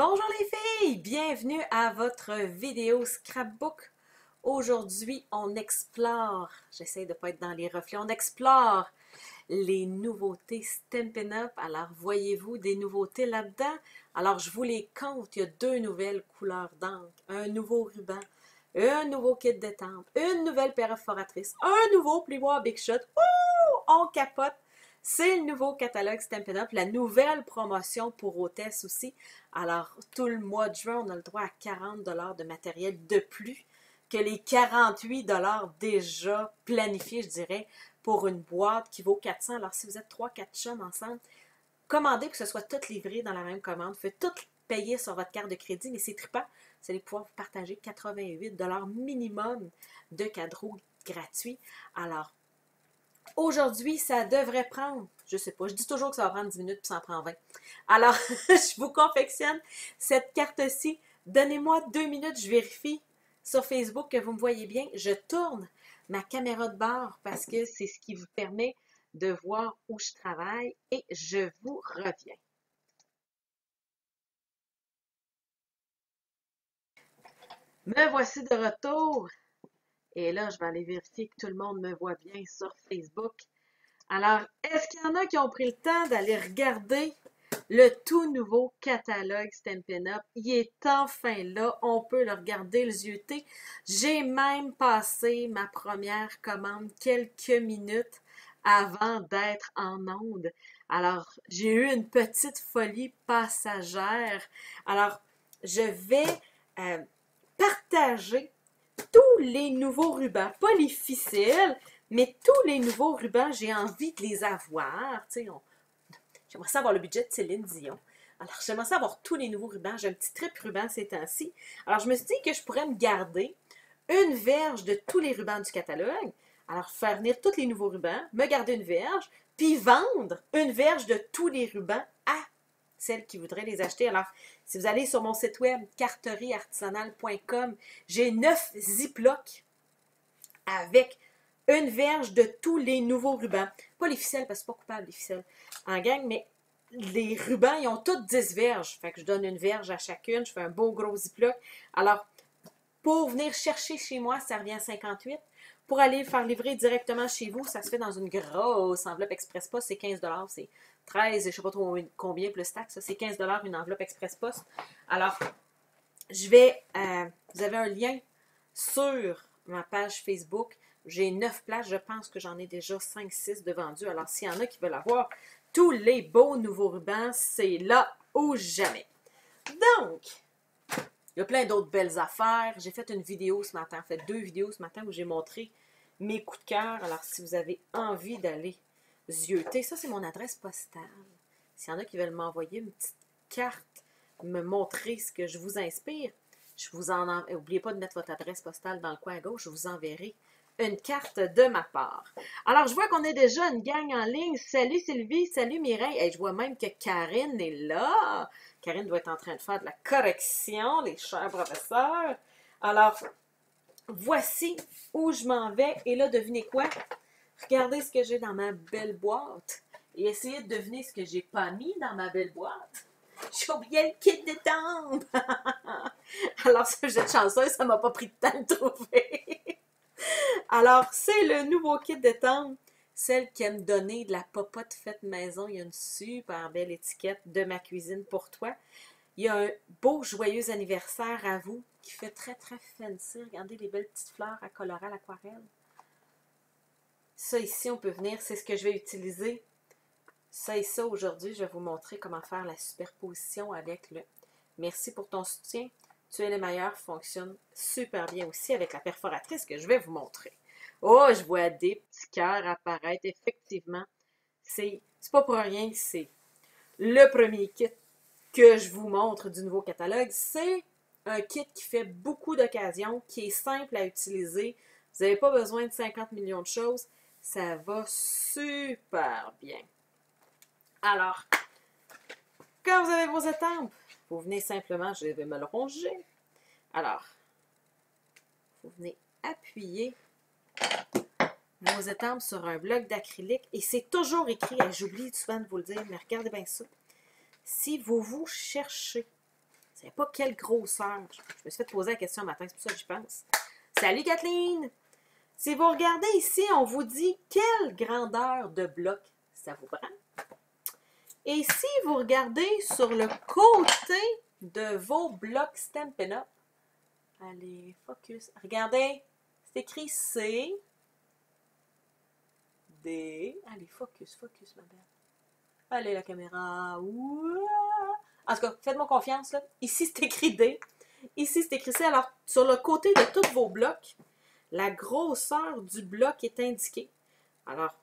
Bonjour les filles, bienvenue à votre vidéo scrapbook. Aujourd'hui, on explore, j'essaie de ne pas être dans les reflets, on explore les nouveautés Stampin' Up. Alors, voyez-vous des nouveautés là-dedans? Alors, je vous les compte, il y a deux nouvelles couleurs d'encre, un nouveau ruban, un nouveau kit d'étampe, une nouvelle perforatrice, un nouveau plioir Big Shot. Ouh! On capote! C'est le nouveau catalogue Stampin' Up, la nouvelle promotion pour hôtesse aussi. Alors, tout le mois de juin, on a le droit à 40 $ de matériel de plus que les 48 $ déjà planifiés, je dirais, pour une boîte qui vaut 400. Alors, si vous êtes 3-4 chums ensemble, commandez que ce soit tout livré dans la même commande. Faites tout payer sur votre carte de crédit, mais c'est trippant. Vous allez pouvoir vous partager 88 $ minimum de cadeaux gratuits. Alors, aujourd'hui, ça devrait prendre, je sais pas, je dis toujours que ça va prendre 10 minutes puis ça en prend 20. Alors, je vous confectionne cette carte-ci. Donnez-moi 2 minutes, je vérifie sur Facebook que vous me voyez bien. Je tourne ma caméra de bord parce que c'est ce qui vous permet de voir où je travaille et je vous reviens. Me voici de retour. Et là, je vais aller vérifier que tout le monde me voit bien sur Facebook. Alors, est-ce qu'il y en a qui ont pris le temps d'aller regarder le tout nouveau catalogue Stampin' Up? Il est enfin là, on peut le regarder, le zioter. J'ai même passé ma première commande quelques minutes avant d'être en onde. Alors, j'ai eu une petite folie passagère. Alors, je vais euh, partager tous les nouveaux rubans, pas les ficelles, mais tous les nouveaux rubans, j'ai envie de les avoir. J'aimerais ça avoir le budget de Céline Dion. Alors, j'aimerais ça avoir tous les nouveaux rubans. J'ai un petit trip ruban ces temps-ci. Alors, je me suis dit que je pourrais me garder une verge de tous les rubans du catalogue. Alors, faire venir tous les nouveaux rubans, me garder une verge, puis vendre une verge de tous les rubans à celles qui voudraient les acheter. Alors, si vous allez sur mon site web, carterieartisanale.com, j'ai 9 ziplocs avec une verge de tous les nouveaux rubans. Pas les ficelles, parce que c'est pas coupable, les ficelles en gang, mais les rubans, ils ont toutes 10 verges. Fait que je donne une verge à chacune, je fais un beau gros ziploc. Alors, pour venir chercher chez moi, ça revient à 58. Pour aller le faire livrer directement chez vous, ça se fait dans une grosse enveloppe Express Post, c'est 15 $, c'est 13, je ne sais pas trop combien plus taxe, c'est 15 $ une enveloppe Express Post. Alors, vous avez un lien sur ma page Facebook. J'ai 9 places, je pense que j'en ai déjà 5-6 de vendus. Alors, s'il y en a qui veulent avoir tous les beaux nouveaux rubans, c'est là ou jamais. Donc, il y a plein d'autres belles affaires. J'ai fait une vidéo ce matin, en fait 2 vidéos ce matin où j'ai montré mes coups de cœur. Alors, si vous avez envie d'aller zioter, ça c'est mon adresse postale. S'il y en a qui veulent m'envoyer une petite carte, me montrer ce que je vous inspire, n'oubliez pas de mettre votre adresse postale dans le coin à gauche, je vous enverrai une carte de ma part. Alors, je vois qu'on est déjà une gang en ligne. Salut Sylvie, salut Mireille. Et je vois même que Karine est là. Karine doit être en train de faire de la correction, les chers professeurs. Alors, voici où je m'en vais. Et là, devinez quoi? Regardez ce que j'ai dans ma belle boîte. Et essayez de deviner ce que j'ai pas mis dans ma belle boîte. J'ai oublié le kit d'étampe. Alors, ça, vous êtes chanceuse, ça m'a pas pris de temps de trouver. Alors, c'est le nouveau kit d'étampe. Celle qui aime donner de la popote faite maison. Il y a une super belle étiquette de ma cuisine pour toi. Il y a un beau joyeux anniversaire à vous qui fait très très fancy. Regardez les belles petites fleurs à colorer à l'aquarelle. Ça ici, on peut venir, c'est ce que je vais utiliser. Ça et ça, aujourd'hui, je vais vous montrer comment faire la superposition avec le merci pour ton soutien. Tu es le meilleur, fonctionne super bien aussi avec la perforatrice que je vais vous montrer. Oh, je vois des petits cœurs apparaître. Effectivement, c'est pas pour rien que c'est le premier kit que je vous montre du nouveau catalogue. C'est un kit qui fait beaucoup d'occasions, qui est simple à utiliser. Vous n'avez pas besoin de 50 millions de choses. Ça va super bien. Alors, quand vous avez vos étampes, vous venez simplement, je vais me le ronger. Alors, vous venez appuyer vos étampes sur un bloc d'acrylique et c'est toujours écrit, j'oublie souvent de vous le dire, mais regardez bien ça. Si vous cherchez, vous savais pas quelle grosseur. Je me suis fait poser la question un matin, c'est pour ça que j'y pense. Salut Kathleen! Si vous regardez ici, on vous dit quelle grandeur de bloc ça vous prend. Et si vous regardez sur le côté de vos blocs Stampin' Up, allez, focus, regardez, c'est écrit C, D, allez, focus, focus ma belle. Allez la caméra, ouah. En tout cas, faites-moi confiance, là. Ici c'est écrit D, ici c'est écrit C. Alors, sur le côté de tous vos blocs, la grosseur du bloc est indiquée. Alors,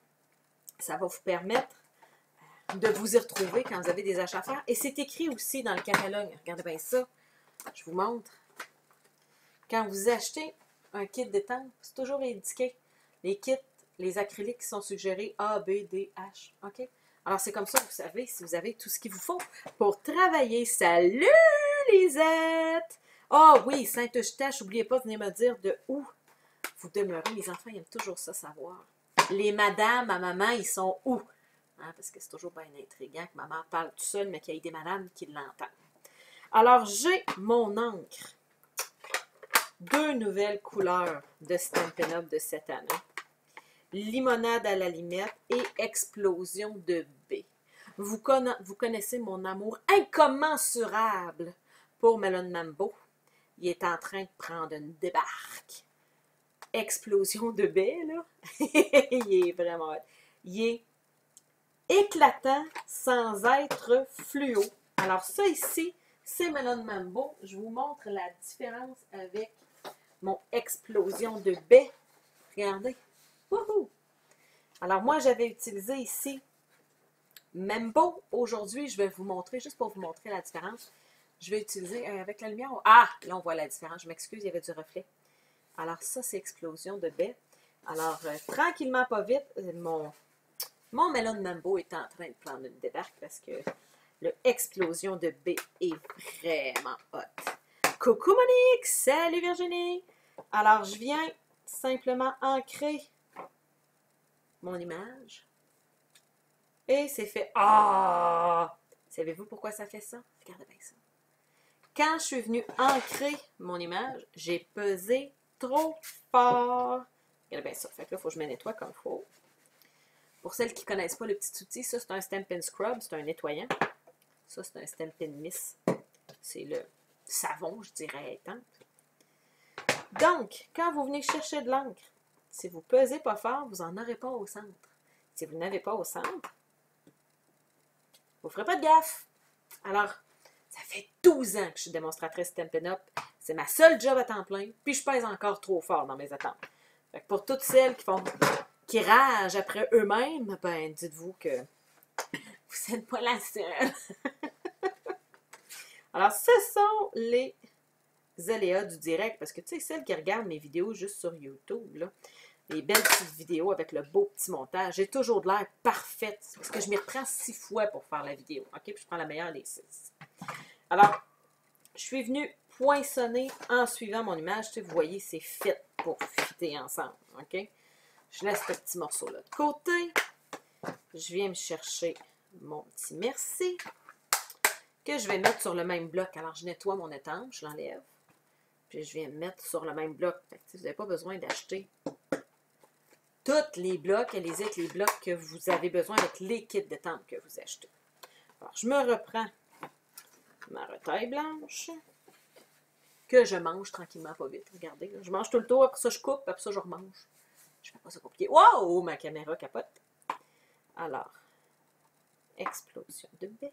ça va vous permettre de vous y retrouver quand vous avez des achats à faire. Et c'est écrit aussi dans le catalogue. Regardez bien ça. Je vous montre. Quand vous achetez un kit d'étampe, c'est toujours indiqué. Les kits, les acryliques qui sont suggérés A, B, D, H. OK? Alors, c'est comme ça que vous savez si vous avez tout ce qu'il vous faut pour travailler. Salut, Lisette! Ah oh, oui, Saint-Eustache, n'oubliez pas de venir me dire de où vous demeurez. Les enfants, ils aiment toujours ça savoir. Les madames à maman, ils sont où? Hein, parce que c'est toujours bien intriguant que maman parle tout seul, mais qu'il y ait des madames qui l'entendent. Alors, j'ai mon encre. 2 nouvelles couleurs de Stampin' Up de cette année. Limonade à la limette et explosion de B. Vous connaissez mon amour incommensurable pour Melon Mambo. Il est en train de prendre une débarque. Explosion de B, là. Il est vraiment hot. Il est éclatant sans être fluo. Alors ça ici, c'est Melon Mambo. Je vous montre la différence avec mon explosion de baie. Regardez. Wouhou! Alors moi, j'avais utilisé ici Mambo. Aujourd'hui, je vais vous montrer, juste pour vous montrer la différence, je vais utiliser avec la lumière. Ah! Là, on voit la différence. Je m'excuse, il y avait du reflet. Alors ça, c'est explosion de baie. Alors, tranquillement, pas vite, mon Melon Mambo est en train de prendre une débarque parce que le explosion de B est vraiment hot. Coucou Monique! Salut Virginie! Alors, je viens simplement ancrer mon image. Et c'est fait. Ah! Savez-vous pourquoi ça fait ça? Regardez bien ça. Quand je suis venue ancrer mon image, j'ai pesé trop fort. Regardez bien ça. Fait que là, il faut que je me nettoie comme il faut. Pour celles qui ne connaissent pas le petit outil, ça, c'est un Stampin' Scrub, c'est un nettoyant. Ça, c'est un Stampin' Mist. C'est le savon, je dirais, étanche. Donc, quand vous venez chercher de l'encre, si vous ne pesez pas fort, vous n'en aurez pas au centre. Si vous n'avez pas au centre, vous ne ferez pas de gaffe. Alors, ça fait 12 ans que je suis démonstratrice Stampin' Up. C'est ma seule job à temps plein, puis je pèse encore trop fort dans mes attentes. Fait que pour toutes celles qui ragent après eux-mêmes, ben dites-vous que vous n'êtes pas la seule. Alors, ce sont les aléas du direct, parce que tu sais, celles qui regardent mes vidéos juste sur YouTube, là, les belles petites vidéos avec le beau petit montage, j'ai toujours de l'air parfaite, parce que je m'y reprends 6 fois pour faire la vidéo, ok? Puis je prends la meilleure des 6. Alors, je suis venue poinçonner en suivant mon image, tu sais, vous voyez, c'est fait pour fitter ensemble, ok? Je laisse ce petit morceau-là de côté. Je viens me chercher mon petit merci que je vais mettre sur le même bloc. Alors, je nettoie mon étanche, je l'enlève. Puis, je viens me mettre sur le même bloc. Fait que, vous n'avez pas besoin d'acheter tous les blocs. Allez-y avec les blocs que vous avez besoin avec les kits d'étampe que vous achetez. Alors, je me reprends ma retaille blanche que je mange tranquillement, pas vite. Regardez, là, je mange tout le tour, après ça, je coupe, après ça, je remange. Je fais pas ça compliqué. Wow! Ma caméra capote. Alors, explosion de baie.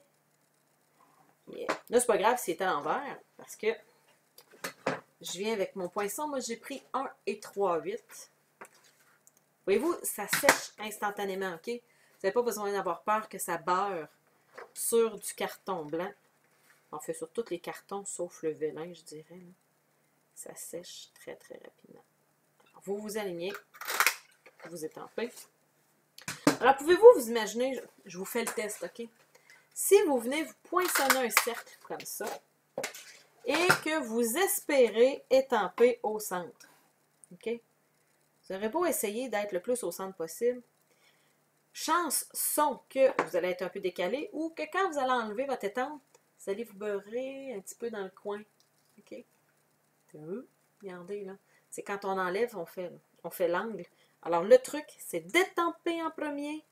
Yeah. Là, c'est pas grave si c'est à l'envers, parce que je viens avec mon poinçon. Moi, j'ai pris 1 et 3/8. Voyez-vous, ça sèche instantanément, OK? Vous n'avez pas besoin d'avoir peur que ça beurre sur du carton blanc. On fait sur tous les cartons, sauf le vélin, je dirais. Là. Ça sèche très, très rapidement. Alors, vous vous alignez. Vous étampez. Alors, pouvez-vous vous imaginer, je vous fais le test, OK? Si vous venez vous poinçonner un cercle comme ça et que vous espérez étamper au centre, OK? Vous aurez beau essayer d'être le plus au centre possible, chances sont que vous allez être un peu décalé ou que quand vous allez enlever votre étampe, Vous allez vous beurrer un petit peu dans le coin. OK? Regardez, là. C'est quand on enlève, on fait l'angle. Alors, le truc, c'est d'étamper en premier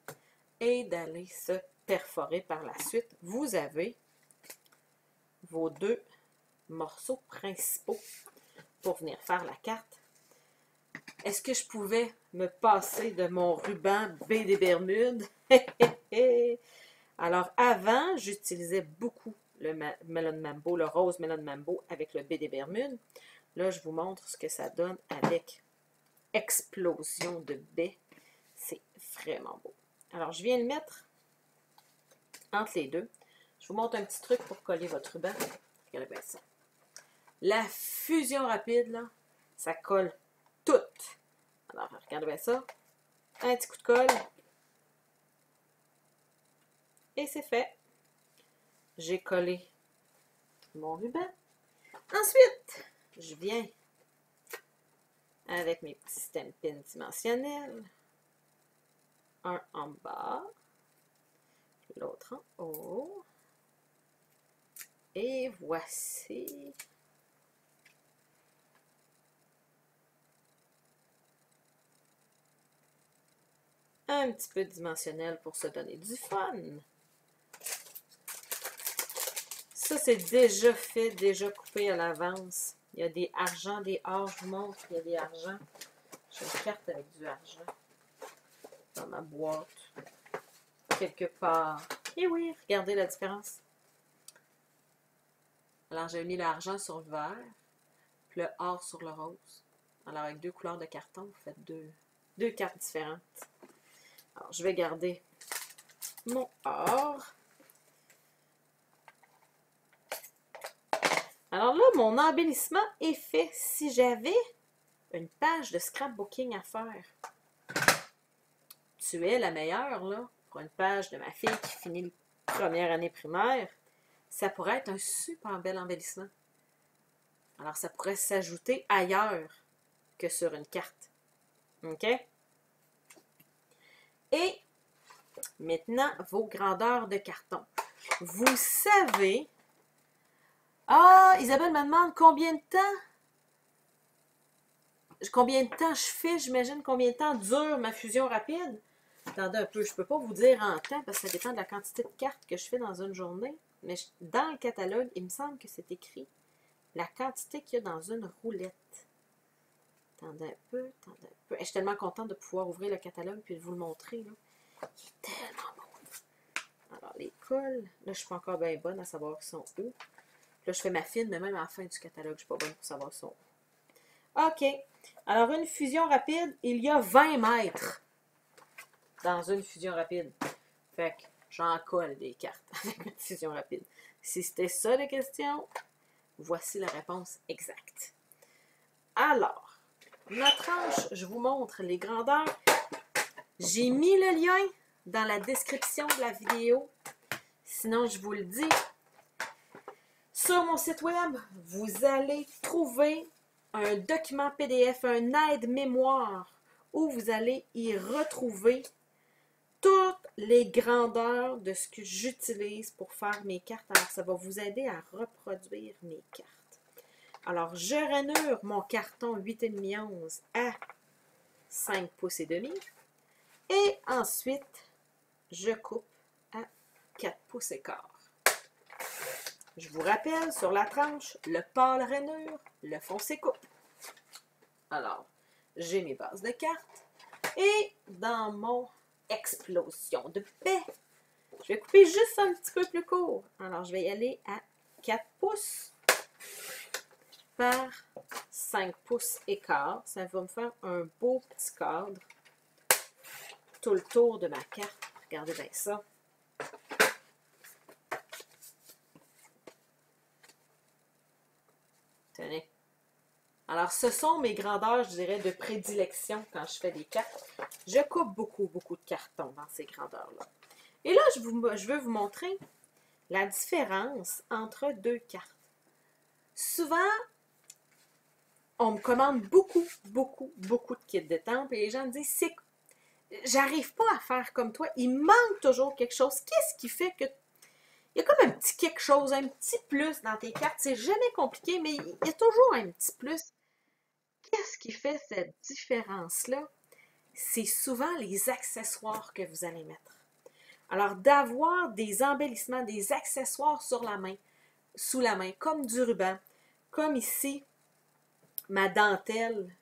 et d'aller se perforer par la suite. Vous avez vos deux morceaux principaux pour venir faire la carte. Est-ce que je pouvais me passer de mon ruban baie des Bermudes? Alors, avant, j'utilisais beaucoup le Melon Mambo, le rose Melon Mambo avec le baie des Bermudes. Là, je vous montre ce que ça donne avec explosion de baie. C'est vraiment beau. Alors, je viens le mettre entre les deux. Je vous montre un petit truc pour coller votre ruban. Regardez bien ça. La fusion rapide, là, ça colle tout. Alors, regardez bien ça. Un petit coup de colle. Et c'est fait. J'ai collé mon ruban. Ensuite, je viens avec mes petits stampins dimensionnels. Un en bas, l'autre en haut. Et voici un petit peu dimensionnel pour se donner du fun. Ça, c'est déjà fait, déjà coupé à l'avance. Il y a des argents, des or, je vous montre, il y a des argents. J'ai une carte avec du argent dans ma boîte, quelque part. Et oui, regardez la différence. Alors, j'ai mis l'argent sur le vert, puis le or sur le rose. Alors, avec deux couleurs de carton, vous faites deux cartes différentes. Alors, je vais garder mon or. Alors là, mon embellissement est fait. Si j'avais une page de scrapbooking à faire, tu es la meilleure, là, pour une page de ma fille qui finit la première année primaire, ça pourrait être un super bel embellissement. Alors, ça pourrait s'ajouter ailleurs que sur une carte. OK? Et maintenant, vos grandeurs de carton. Vous savez... Ah, Isabelle me demande combien de temps je fais, j'imagine combien de temps dure ma fusion rapide. Attendez un peu, je ne peux pas vous dire en temps parce que ça dépend de la quantité de cartes que je fais dans une journée. Mais dans le catalogue, il me semble que c'est écrit la quantité qu'il y a dans une roulette. Attendez un peu. Je suis tellement contente de pouvoir ouvrir le catalogue et de vous le montrer. Là. Il est tellement beau. Alors, les cols, là, je ne suis pas encore bien bonne à savoir qu'ils sont où. Là, je fais ma fine, mais même à la fin du catalogue, je ne suis pas bonne pour savoir qu'ils sont où. OK. Alors, une fusion rapide, il y a 20 mètres dans une fusion rapide. Fait que j'en colle des cartes avec une fusion rapide. Si c'était ça la question, voici la réponse exacte. Alors, ma tranche, je vous montre les grandeurs. J'ai mis le lien dans la description de la vidéo. Sinon, je vous le dis. Sur mon site web, vous allez trouver un document PDF, un aide-mémoire, où vous allez y retrouver toutes les grandeurs de ce que j'utilise pour faire mes cartes. Alors, ça va vous aider à reproduire mes cartes. Alors, je rainure mon carton 8,5-11 à 5 pouces et demi. Et ensuite, je coupe à 4 pouces et quart. Je vous rappelle, sur la tranche, le pâle rainure, le foncé coupe. Alors, j'ai mes bases de cartes. Et dans mon explosion de baie, je vais couper juste un petit peu plus court. Alors, je vais y aller à 4 pouces par 5 pouces et quart. Ça va me faire un beau petit cadre tout le tour de ma carte. Regardez bien ça. Tenez. Alors, ce sont mes grandeurs, je dirais, de prédilection quand je fais des cartes. Je coupe beaucoup de cartons dans ces grandeurs-là. Et là, je veux vous montrer la différence entre deux cartes. Souvent, on me commande beaucoup de kits d'étampes et les gens me disent, j'arrive pas à faire comme toi, il manque toujours quelque chose. Qu'est-ce qui fait que... il y a comme un petit quelque chose, un petit plus dans tes cartes. C'est jamais compliqué, mais il y a toujours un petit plus. Qu'est-ce qui fait cette différence-là? C'est souvent les accessoires que vous allez mettre. Alors, d'avoir des embellissements, des accessoires sur la main, sous la main, comme du ruban, comme ici, ma dentelle,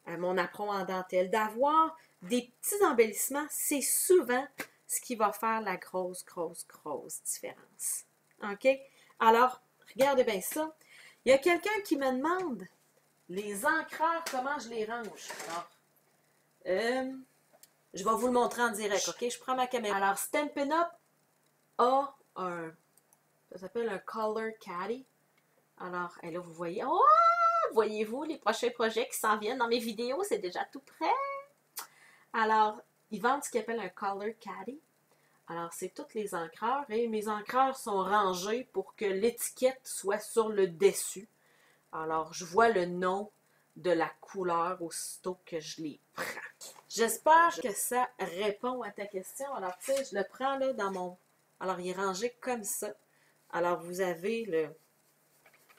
mon apron en dentelle, d'avoir des petits embellissements, c'est souvent ce qui va faire la grosse différence. OK? Alors, regardez bien ça. Il y a quelqu'un qui me demande les encreurs, comment je les range. Alors, je vais vous le montrer en direct, OK? Je prends ma caméra. Alors, Stampin' Up a ça s'appelle un Color Caddy. Alors, et là, vous voyez, oh! Voyez-vous les prochains projets qui s'en viennent dans mes vidéos, c'est déjà tout prêt. Alors, ils vendent ce qu'ils appellent un Color Caddy. Alors, c'est tous les encreurs et mes encreurs sont rangés pour que l'étiquette soit sur le dessus. Alors, je vois le nom de la couleur aussitôt que je les prends. J'espère que ça répond à ta question. Alors, tu sais, je le prends là dans mon... Alors, il est rangé comme ça. Alors, vous avez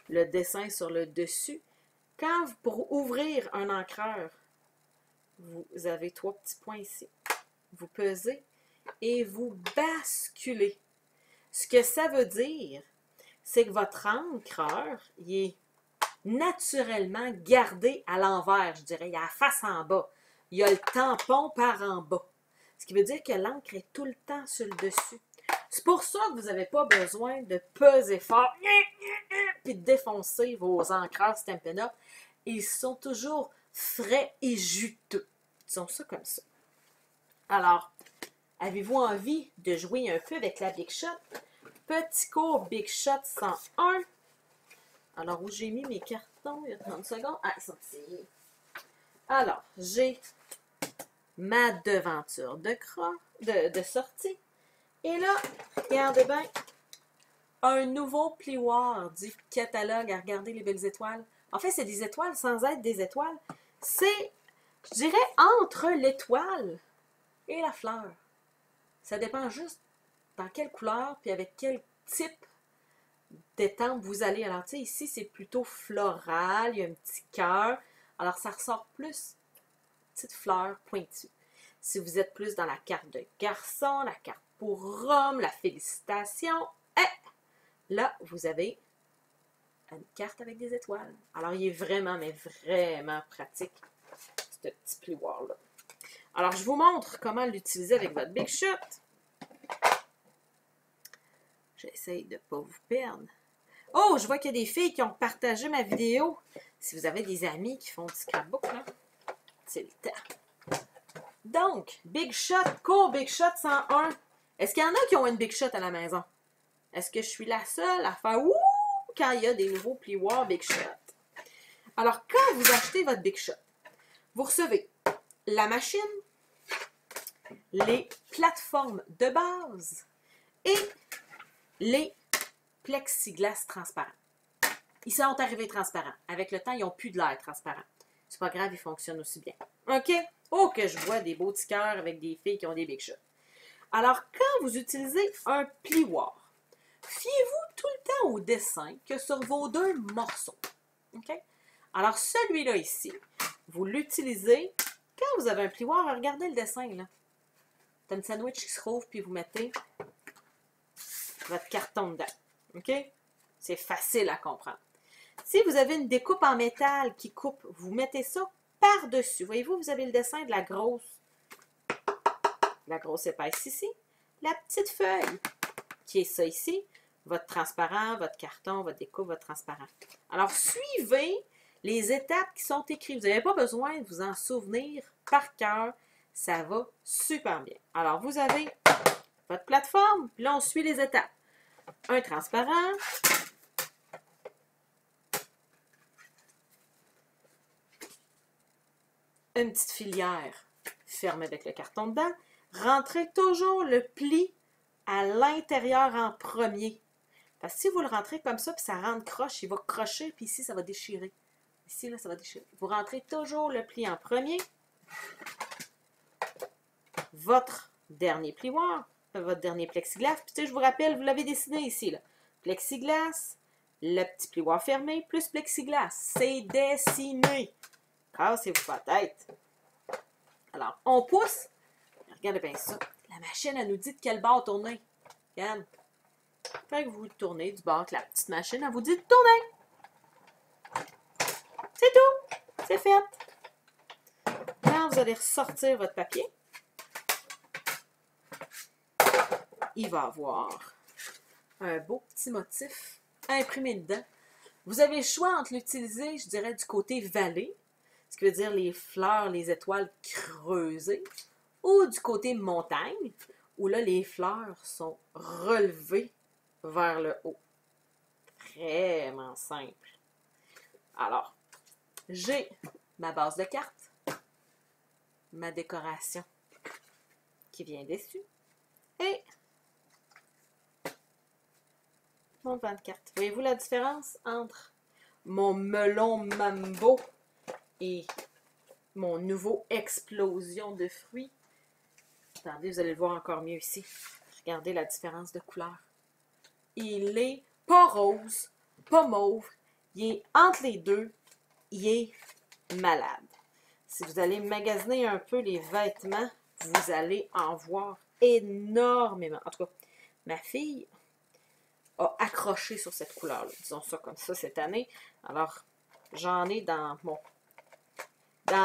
le dessin sur le dessus. Pour ouvrir un encreur, vous avez 3 petits points ici. Vous pesez et vous basculez. Ce que ça veut dire, c'est que votre encreur, il est naturellement gardé à l'envers, je dirais. Il y a la face en bas. Il y a le tampon par en bas. Ce qui veut dire que l'encre est tout le temps sur le dessus. C'est pour ça que vous n'avez pas besoin de peser fort puis de défoncer vos encreurs Stampin' Up. Ils sont toujours frais et juteux. Ils sont ça comme ça. Alors, avez-vous envie de jouer un peu avec la Big Shot? Petit cours Big Shot 101. Alors, où j'ai mis mes cartons? Il y a 30 secondes. Ah, ils sont ici. Alors, j'ai ma devanture de sortie. Et là, regardez bien, un nouveau plioir du catalogue à regarder les belles étoiles. En fait, c'est des étoiles sans être des étoiles. C'est, je dirais, entre l'étoile et la fleur. Ça dépend juste dans quelle couleur puis avec quel type d'étampe vous allez. Alors, tu sais, ici, c'est plutôt floral. Il y a un petit cœur. Alors, ça ressort plus petite fleur pointue. Si vous êtes plus dans la carte de garçon, la carte pour homme, la félicitation, là, vous avez une carte avec des étoiles. Alors, il est vraiment, mais vraiment pratique, ce petit plioir-là. Alors, je vous montre comment l'utiliser avec votre Big Shot. J'essaye de ne pas vous perdre. Oh, je vois qu'il y a des filles qui ont partagé ma vidéo. Si vous avez des amis qui font du scrapbook, là, c'est le temps. Donc, Big Shot, cours Big Shot 101. Est-ce qu'il y en a qui ont une Big Shot à la maison? Est-ce que je suis la seule à faire ouh quand il y a des nouveaux plioirs Big Shot? Alors, quand vous achetez votre Big Shot, vous recevez la machine, les plateformes de base et les plexiglas transparents. Ils sont arrivés transparents. Avec le temps, ils n'ont plus de l'air transparent. C'est pas grave, ils fonctionnent aussi bien. OK? Oh, que je vois des beaux petits cœurs avec des filles qui ont des Big Shots. Alors, quand vous utilisez un plioir, fiez-vous tout le temps au dessin que sur vos 2 morceaux. OK? Alors, celui-là ici, vous l'utilisez quand vous avez un plioir. Regardez le dessin, là. C'est un sandwich qui se rouvre, puis vous mettez votre carton dedans. OK? C'est facile à comprendre. Si vous avez une découpe en métal qui coupe, vous mettez ça par-dessus. Voyez-vous, vous avez le dessin de la grosse épaisse ici. La petite feuille qui est ça ici. Votre transparent, votre carton, votre découpe, votre transparent. Alors, suivez les étapes qui sont écrites. Vous n'avez pas besoin de vous en souvenir par cœur. Ça va super bien. Alors, vous avez votre plateforme, puis là, on suit les étapes. Un transparent. Une petite filière fermée avec le carton dedans. Rentrez toujours le pli à l'intérieur en premier. Parce que si vous le rentrez comme ça, puis ça rentre croche, il va crocher, puis ici, ça va déchirer. Ici, là, ça va déchirer. Vous rentrez toujours le pli en premier. Votre dernier plioir. votre dernier plexiglas. Puis, tu sais, je vous rappelle, vous l'avez dessiné ici, là. Plexiglas, le petit plioir fermé, plus plexiglas. C'est dessiné. Cassez-vous pas la tête. Alors, on pousse. Regardez bien ça. La machine, elle nous dit de quel bord tourner. Regarde. Fait que vous tournez du bord que la petite machine, elle vous dit de tourner. C'est tout. C'est fait. Là, vous allez ressortir votre papier. Il va avoir un beau petit motif imprimé dedans. Vous avez le choix entre l'utiliser, je dirais, du côté vallée, ce qui veut dire les fleurs, les étoiles creusées, ou du côté montagne, où là, les fleurs sont relevées vers le haut. Vraiment simple. Alors, j'ai ma base de cartes, ma décoration qui vient dessus, et mon vent de cartes. Voyez-vous la différence entre mon melon mambo et mon nouveau explosion de fruits? Attendez, vous allez le voir encore mieux ici. Regardez la différence de couleur. Il est pas rose, pas mauve. Il est entre les deux. Il est malade. Si vous allez magasiner un peu les vêtements, vous allez en voir énormément. En tout cas, ma fille a accroché sur cette couleur-là. Disons ça comme ça cette année. Alors, j'en ai dans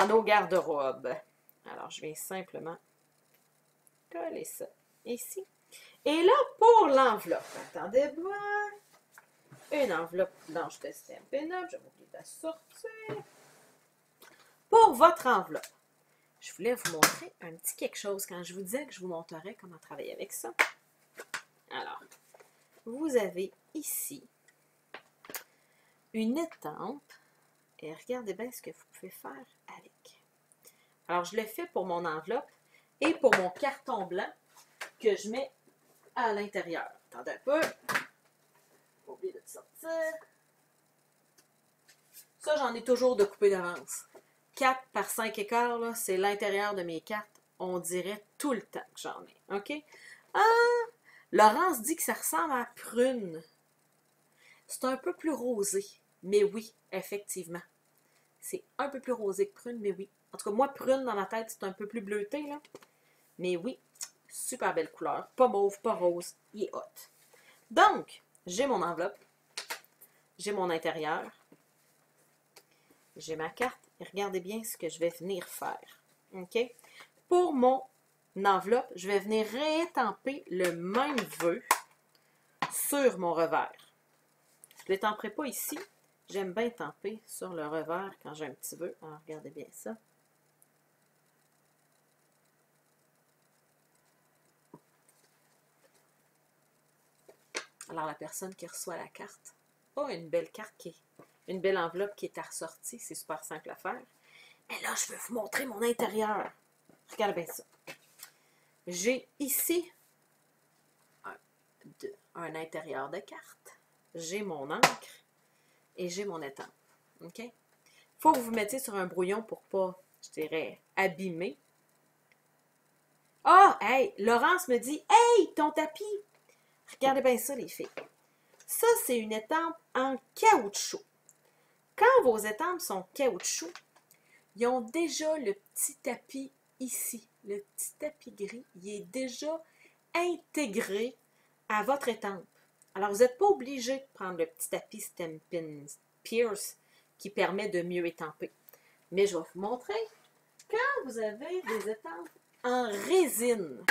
nos garde-robes. Alors, je vais simplement coller ça ici. Et là, pour l'enveloppe, attendez-moi. Une enveloppe blanche de Stampin' Up. Je vais oublier de la sortir. Pour votre enveloppe, je voulais vous montrer un petit quelque chose quand je vous disais que je vous montrerais comment travailler avec ça. Alors, vous avez ici une étampe et regardez bien ce que vous pouvez faire avec. Alors, je l'ai fait pour mon enveloppe et pour mon carton blanc que je mets à l'intérieur. Attendez un peu. Pas oublier de le sortir. Ça, j'en ai toujours de coupé d'avance. 4 par 5 écarts, c'est l'intérieur de mes cartes. On dirait tout le temps que j'en ai. OK? Ah! Laurence dit que ça ressemble à prune. C'est un peu plus rosé. Mais oui, effectivement. C'est un peu plus rosé que prune, mais oui. En tout cas, moi, prune dans la tête, c'est un peu plus bleuté, là. Mais oui, super belle couleur. Pas mauve, pas rose. Il est hot. Donc, j'ai mon enveloppe. J'ai mon intérieur. J'ai ma carte. Et regardez bien ce que je vais venir faire. OK? Pour mon enveloppe, je vais venir réétamper le même vœu sur mon revers. Je ne l'étamperai pas ici. J'aime bien tamper sur le revers quand j'ai un petit vœu. Alors, regardez bien ça. Alors, la personne qui reçoit la carte a une belle carte, une belle enveloppe qui est à ressortir. C'est super simple à faire. Mais là, je vais vous montrer mon intérieur. Regardez bien ça. J'ai ici un intérieur de carte. J'ai mon encre et j'ai mon étampe. OK? Il faut que vous mettiez sur un brouillon pour pas, je dirais, abîmer. Ah! Hey! Laurence me dit, hey! Ton tapis! Regardez bien ça, les filles. Ça, c'est une étampe en caoutchouc. Quand vos étampes sont caoutchouc, ils ont déjà le petit tapis ici. Le petit tapis gris, il est déjà intégré à votre étampe. Alors, vous n'êtes pas obligé de prendre le petit tapis Stampin' Pierce qui permet de mieux étamper. Mais je vais vous montrer quand vous avez des étampes en résine.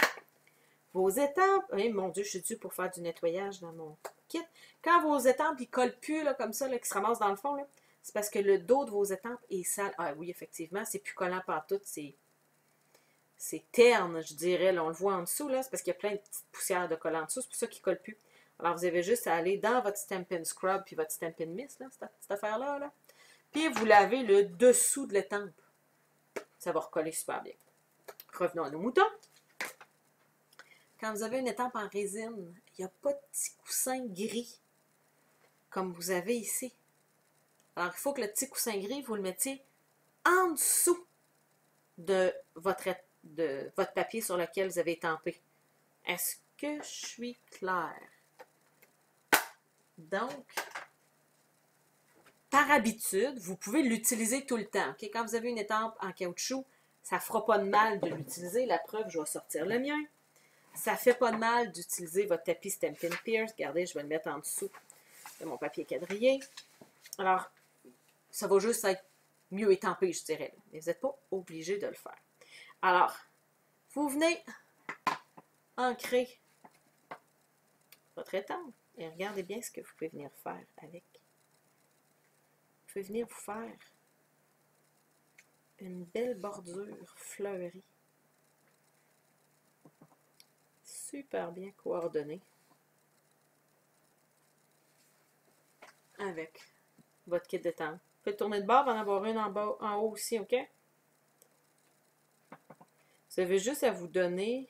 Vos étampes, oh mon Dieu, je suis due pour faire du nettoyage dans mon kit. Quand vos étampes, ils ne collent plus là, comme ça, là, qui se ramassent dans le fond, c'est parce que le dos de vos étampes est sale. Ah oui, effectivement, c'est plus collant partout, c'est terne, je dirais. Là, on le voit en dessous, là, c'est parce qu'il y a plein de petites poussières de collant en dessous, c'est pour ça qu'il ne colle plus. Alors, vous avez juste à aller dans votre Stampin' Scrub puis votre Stampin' Mist, là, cette affaire-là, là. Puis vous lavez le dessous de l'étampe. Ça va recoller super bien. Revenons à nos moutons. Quand vous avez une étampe en résine, il n'y a pas de petit coussin gris comme vous avez ici. Alors, il faut que le petit coussin gris, vous le mettiez en dessous de votre papier sur lequel vous avez étampé. Est-ce que je suis claire? Donc, par habitude, vous pouvez l'utiliser tout le temps. Okay? Quand vous avez une étampe en caoutchouc, ça ne fera pas de mal de l'utiliser. La preuve, je vais sortir le mien. Ça ne fait pas de mal d'utiliser votre tapis Stampin' Pierce. Regardez, je vais le mettre en dessous de mon papier quadrillé. Alors, ça va juste être mieux étampé, je dirais. Mais vous n'êtes pas obligé de le faire. Alors, vous venez ancrer votre étampe et regardez bien ce que vous pouvez venir faire avec. Vous pouvez venir vous faire une belle bordure fleurie. Super bien coordonnée. Avec votre kit d'étampe. Vous pouvez tourner de bord, en avoir une en bas, en haut aussi, OK? Vous avez juste à vous donner.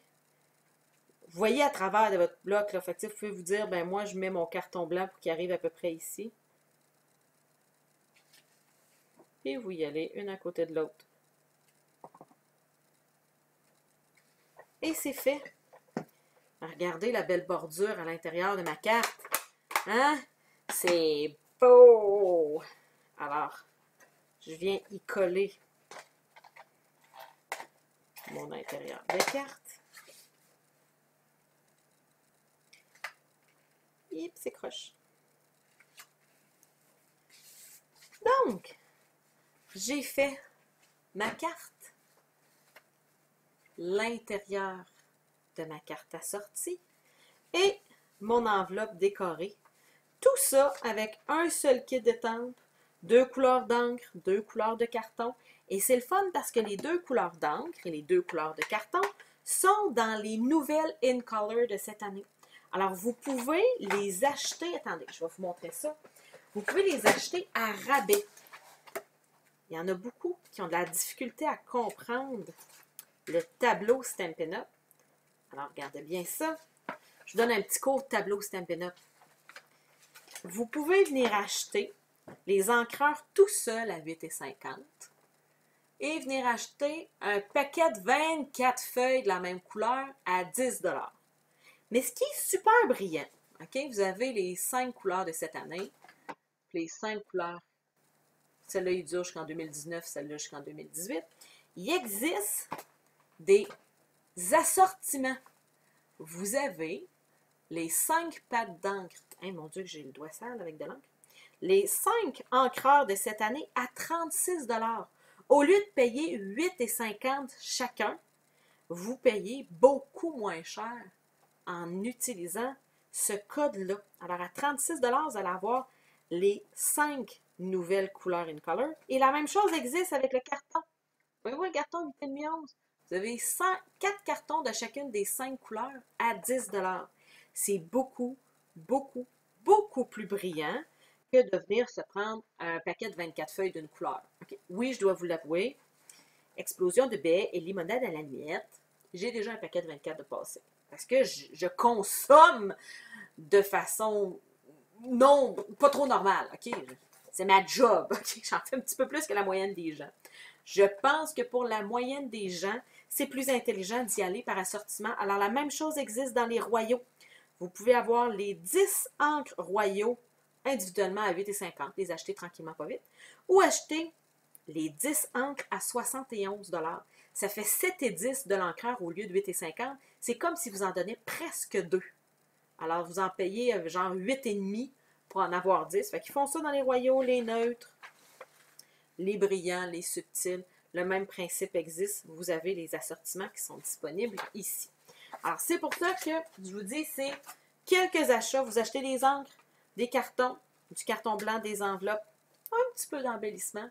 Vous voyez à travers de votre bloc, là. Fait que, vous pouvez vous dire, ben moi, je mets mon carton blanc pour qu'il arrive à peu près ici. Et vous y allez, une à côté de l'autre. Et c'est fait. Regardez la belle bordure à l'intérieur de ma carte. Hein? C'est beau! Alors, je viens y coller mon intérieur de carte. Et c'est croche. Donc, j'ai fait ma carte, l'intérieur de ma carte assortie et mon enveloppe décorée. Tout ça avec un seul kit d'étampe, 2 couleurs d'encre, 2 couleurs de carton. Et c'est le fun parce que les 2 couleurs d'encre et les 2 couleurs de carton sont dans les nouvelles In Color de cette année. Alors, vous pouvez les acheter. Attendez, je vais vous montrer ça. Vous pouvez les acheter à rabais. Il y en a beaucoup qui ont de la difficulté à comprendre le tableau Stampin' Up. Alors, regardez bien ça. Je vous donne un petit cours de tableau Stampin' Up. Vous pouvez venir acheter les encreurs tout seuls à 8,50 et venir acheter un paquet de 24 feuilles de la même couleur à 10 $. Mais ce qui est super brillant, OK? Vous avez les 5 couleurs de cette année, les 5 couleurs. Celle-là, il dure jusqu'en 2019, celle-là jusqu'en 2018. Il existe des assortiments. Vous avez les 5 pattes d'encre. Hein, mon Dieu, que j'ai le doigt sale avec de l'encre. Les 5 encreurs de cette année à 36 $. Au lieu de payer 8,50 chacun, vous payez beaucoup moins cher en utilisant ce code-là. Alors, à 36 $, vous allez avoir les 5 nouvelles couleurs In Color. Et la même chose existe avec le carton. Voyez-vous le carton 8,5 11? Vous avez 4 cartons de chacune des 5 couleurs à 10 $. C'est beaucoup, beaucoup, beaucoup plus brillant que de venir se prendre un paquet de 24 feuilles d'une couleur. Okay. Oui, je dois vous l'avouer, explosion de baies et limonade à la nuette, j'ai déjà un paquet de 24 de passé. Parce que je consomme de façon non, pas trop normale. OK? C'est ma job. Okay? J'en fais un petit peu plus que la moyenne des gens. Je pense que pour la moyenne des gens, c'est plus intelligent d'y aller par assortiment. Alors, la même chose existe dans les royaux. Vous pouvez avoir les 10 encres royaux individuellement à 8,50 $, les acheter tranquillement, pas vite, ou acheter les 10 encres à 71 $. Ça fait 7,10 $ de l'encreur au lieu de 8,50 $. C'est comme si vous en donnez presque 2. Alors, vous en payez genre 8,5 $ pour en avoir 10. Fait qu'ils font ça dans les royaux, les neutres, les brillants, les subtils. Le même principe existe. Vous avez les assortiments qui sont disponibles ici. Alors, c'est pour ça que je vous dis, c'est quelques achats. Vous achetez des encres, des cartons, du carton blanc, des enveloppes, un petit peu d'embellissement.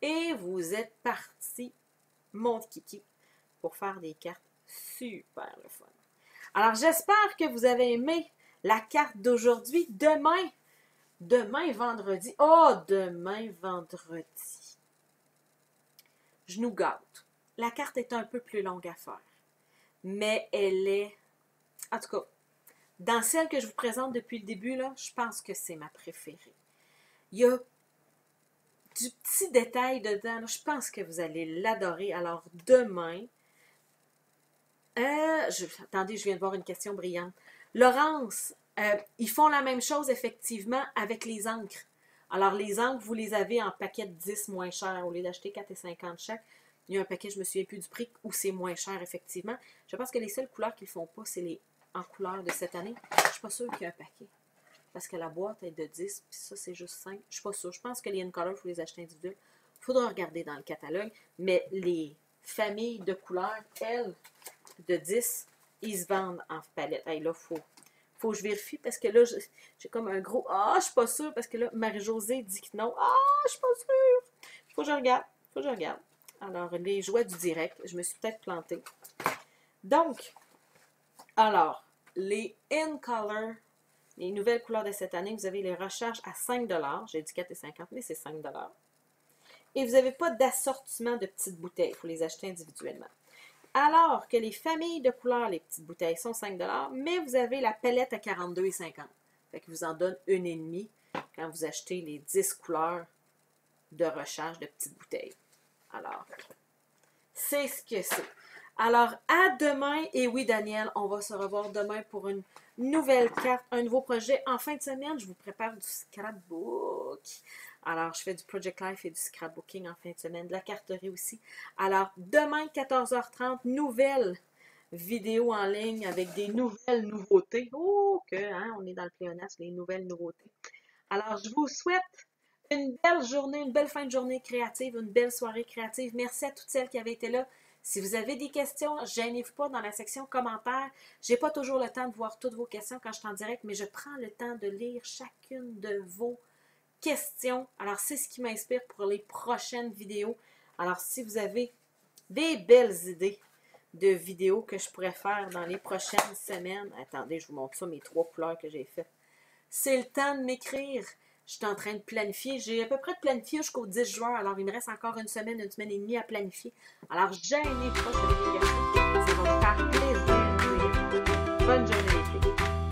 Et vous êtes parti, mon kiki, pour faire des cartes super le fun. Alors, j'espère que vous avez aimé la carte d'aujourd'hui. Demain vendredi. Oh, demain vendredi. Je nous gâte. La carte est un peu plus longue à faire. Mais elle est, en tout cas, dans celle que je vous présente depuis le début, là, je pense que c'est ma préférée. Il y a du petit détail dedans. Là, je pense que vous allez l'adorer. Alors, demain, Attendez, je viens de voir une question brillante. Laurence, ils font la même chose effectivement avec les encres. Alors, les encres, vous les avez en paquet de 10 moins cher. Au lieu d'acheter 4,50 chaque, il y a un paquet, je me souviens plus du prix, où c'est moins cher, effectivement. Je pense que les seules couleurs qu'ils ne font pas, c'est les en couleur de cette année. Je ne suis pas sûre qu'il y a un paquet. Parce que la boîte est de 10, puis ça, c'est juste 5. Je ne suis pas sûre. Je pense que les in-color, il faut les acheter individuels. Il faudra regarder dans le catalogue. Mais les familles de couleurs, elles, de 10, ils se vendent en palette. Hey, là, faut que je vérifie parce que là, j'ai comme un gros « Ah, je suis pas sûre » parce que là, Marie-Josée dit que non. « Ah, je suis pas sûre. » Faut que je regarde. Faut que je regarde. Alors, les jouets du direct, je me suis peut-être plantée. Donc, alors, les in-color, les nouvelles couleurs de cette année, vous avez les recharges à 5 $. J'ai dit 4,50 $, mais c'est 5 $. Et vous n'avez pas d'assortiment de petites bouteilles. Il faut les acheter individuellement. Alors que les familles de couleurs, les petites bouteilles, sont 5 $, mais vous avez la palette à 42,50 $. Fait que vous en donne une et demie quand vous achetez les 10 couleurs de recharge de petites bouteilles. Alors, c'est ce que c'est. Alors, à demain. Et oui, Daniel, on va se revoir demain pour une nouvelle carte, un nouveau projet. En fin de semaine, je vous prépare du scrapbook. Alors, je fais du Project Life et du scrapbooking en fin de semaine, de la carterie aussi. Alors, demain, 14h30, nouvelle vidéo en ligne avec des nouvelles nouveautés. Oh, on est dans le pléonasme, les nouvelles nouveautés. Alors, je vous souhaite une belle journée, une belle fin de journée créative, une belle soirée créative. Merci à toutes celles qui avaient été là. Si vous avez des questions, gênez-vous pas dans la section commentaires. Je n'ai pas toujours le temps de voir toutes vos questions quand je suis en direct, mais je prends le temps de lire chacune de vos questions. Alors, c'est ce qui m'inspire pour les prochaines vidéos. Alors, si vous avez des belles idées de vidéos que je pourrais faire dans les prochaines semaines, attendez, je vous montre ça, mes 3 couleurs que j'ai faites. C'est le temps de m'écrire. Je suis en train de planifier. J'ai à peu près de planifier jusqu'au 10 juin. Alors, il me reste encore une semaine et demie à planifier. Alors, gênez-vous pas, ça va me faire plaisir. Bonne journée, les filles.